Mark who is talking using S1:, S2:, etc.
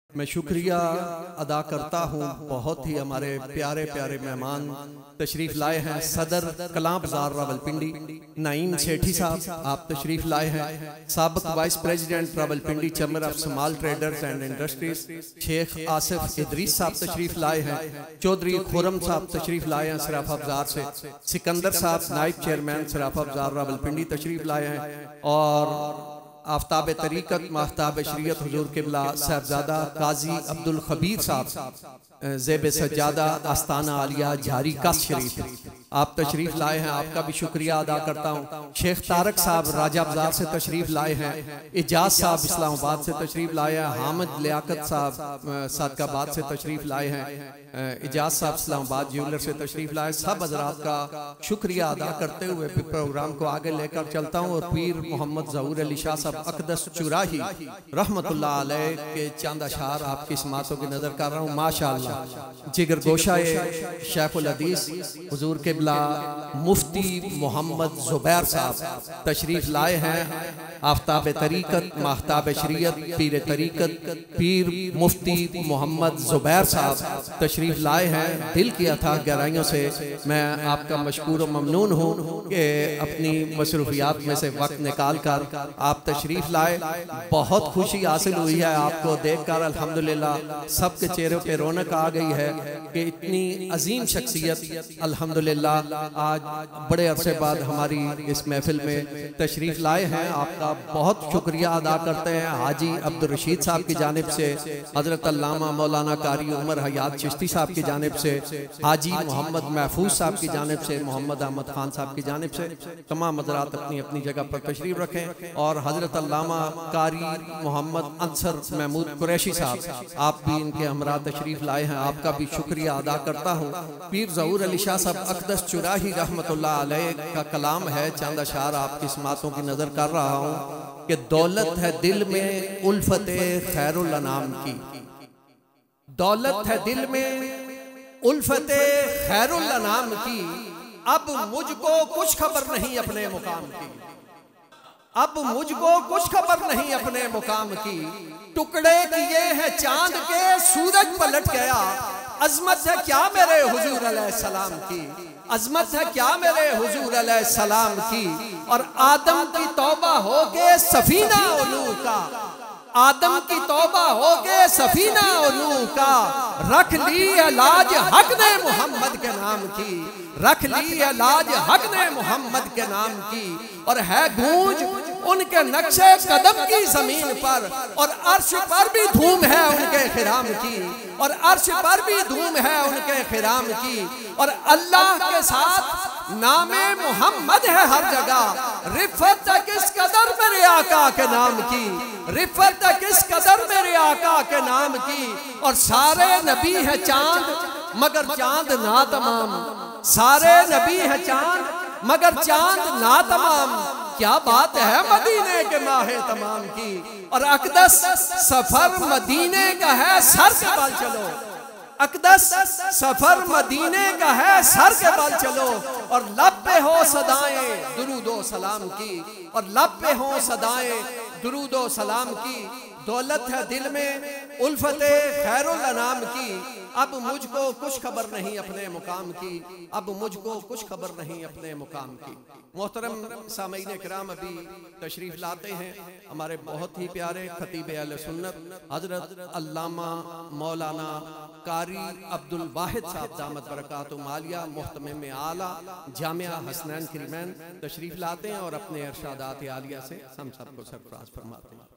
S1: मैं शुक्रिया अदा करता हूँ। बहुत ही हमारे प्यारे प्यारे मेहमान तशरीफ लाए हैं। सदर कलां बाजार रावलपिंडी नईम सेठी साहब आप तशरीफ लाए हैं। साबिक vice president Rawalpindi chamber of small traders and industries Sheikh Asif Idris साहब तशरीफ लाए हैं। चौधरी खुरम साहब तशरीफ लाए हैं सराफा बाजार से। सिकंदर साहब नाइब चेयरमैन सराफा बाजार रावलपिंडी तशरीफ लाए हैं। और आफ्ताब तरीकत महताब शरीयत हुजूर किबला साहबजादा काजी अब्दुल खबीर साहब ज़ेब सज्जादा आस्ताना आलिया झारी कस शरीफ आप तशरीफ लाए हैं। आपका भी शुक्रिया अदा करता हूँ। शेख तारक साहब राजा बाजार से तशरीफ लाए हैं। इजाज साहब इस्लामाबाद से तशरीफ लाए हैं। हामिद लियाकत साहब सादकाबाद से तशरीफ लाए हैं। इजाज साहब इस्लामाबाद ज्वेलर से तशरीफ लाए। सब हजरात का शुक्रिया अदा करते हुए प्रोग्राम को आगे लेकर चलता हूँ। और पीर मोहम्मद ज़हूर अली शाह साहब अक़दस चुराही रहमतुल्लाह अलैह के चांदा शार आपकी समातों की नजर कर रहा हूँ। माशाअल्लाह जिगर गोशा शेखुल हदीस हुजूर किबला मुफ्ती मोहम्मद जुबैर साहब तशरीफ लाए हैं। आफ्ताब तरीकत महताब शरीयत पीर तरीकत पीर मुफ्ती मोहम्मद जुबैर साहब तशरीफ लाए हैं। दिल की अथाह गहराइयों से मैं आपका मशकूर व ममनून हूँ कि अपनी मसरूफियात में से वक्त निकाल कर आप तशरीफ लाए। बहुत खुशी हासिल हुई है आपको देखकर। अल्हम्दुलिल्लाह सबके चेहरों पे रौनक आ गई है कि इतनी अजीम शख्सियत अल्हम्दुलिल्लाह आज बड़े अरसे बाद हमारी इस महफिल में तशरीफ लाए हैं। आपका बहुत शुक्रिया अदा करते हैं। हाजी अब्दुल रशीद साहब की जानिब से, हजरत अल्लामा मौलाना कारी उमर हयात चिश्ती साहब की जानिब से, हाजी मोहम्मद महफूज साहब की जानिब से, मोहम्मद अहमद खान साहब की जानिब से तमाम हजरात अपनी अपनी जगह पर तशरीफ रखें। और हजरत अल्लामा कारी मोहम्मद अंसर महमूद कुरैशी साहब आप भी इनके हमरा तशरीफ लाए हैं। आपका भी शुक्रिया अदा करता हूँ। पीर ज़हूर अली शाह साहब अक़दस चुराही रहमतुल्लाह अलैह का कलाम है। चांदा शार आपकी समातों की नजर कर रहा हूँ कि दौलत है दिल में उल्फते खैरुल अनाम की, दौलत है दिल में उल्फते खैरुल अनाम की। अब मुझको कुछ खबर नहीं अपने मुकाम की, अब मुझको कुछ खबर नहीं अपने मुकाम की। टुकड़े किए हैं चांद के सूरज पलट गया। अजमत है क्या मेरे हुजूर अलैहिस्सलाम की, अजमत है क्या मेरे हुजूर अलैहिस्सलाम की। और आदम की तौबा हो के सफीना उलू का, आदम की तौबा हो के सफीना उलू का। रख ली इलाज हक ने मोहम्मद के नाम की, रख ली इलाज हक ने मोहम्मद के नाम की। और है गूंज उनके नक्शे कदम की जमीन पर, और अर्श पर भी धूम है उनके खिराम की, और अर्श पर भी धूम है उनके खिराम की। और अल्लाह के साथ नामे मोहम्मद है हर जगह। रिफत किस कदर मेरे आका के नाम की, रिफत किस कदर मेरे आका के नाम की। और सारे नबी है चांद मगर चांद ना तमाम, सारे नबी है चांद मगर चांद ना तमाम। क्या बात है मदीने के माहे तमाम की। और अक़दस सफर मदीने का है सर के बाल चलो, अक़दस सफर मदीने का है सर के बाल चलो। और लब पे हो सदाएं दुरूदो सलाम की, और लब पे हो सदाएं दुरूदो सलाम की। दौलत है दिल में उल्फते खैरुल अनाम की। अब मुझको कुछ खबर नहीं अपने मुकाम की, अब मुझको कुछ खबर नहीं अपने मुकाम की। मोहतरम सामईन किराम अभी तशरीफ लाते हैं हमारे बहुत ही प्यारे खतीब अहले सुन्नत हजरत अल्लामा मौलाना कारी अब्दुल वाहिद साहब दामत बरकातुहु आलिया मुहतमिम आला जामिया हसनैन किरमैन तशरीफ लाते हैं और अपने इरशादात आलिया से हम सबको सरफराज फरमाते हैं।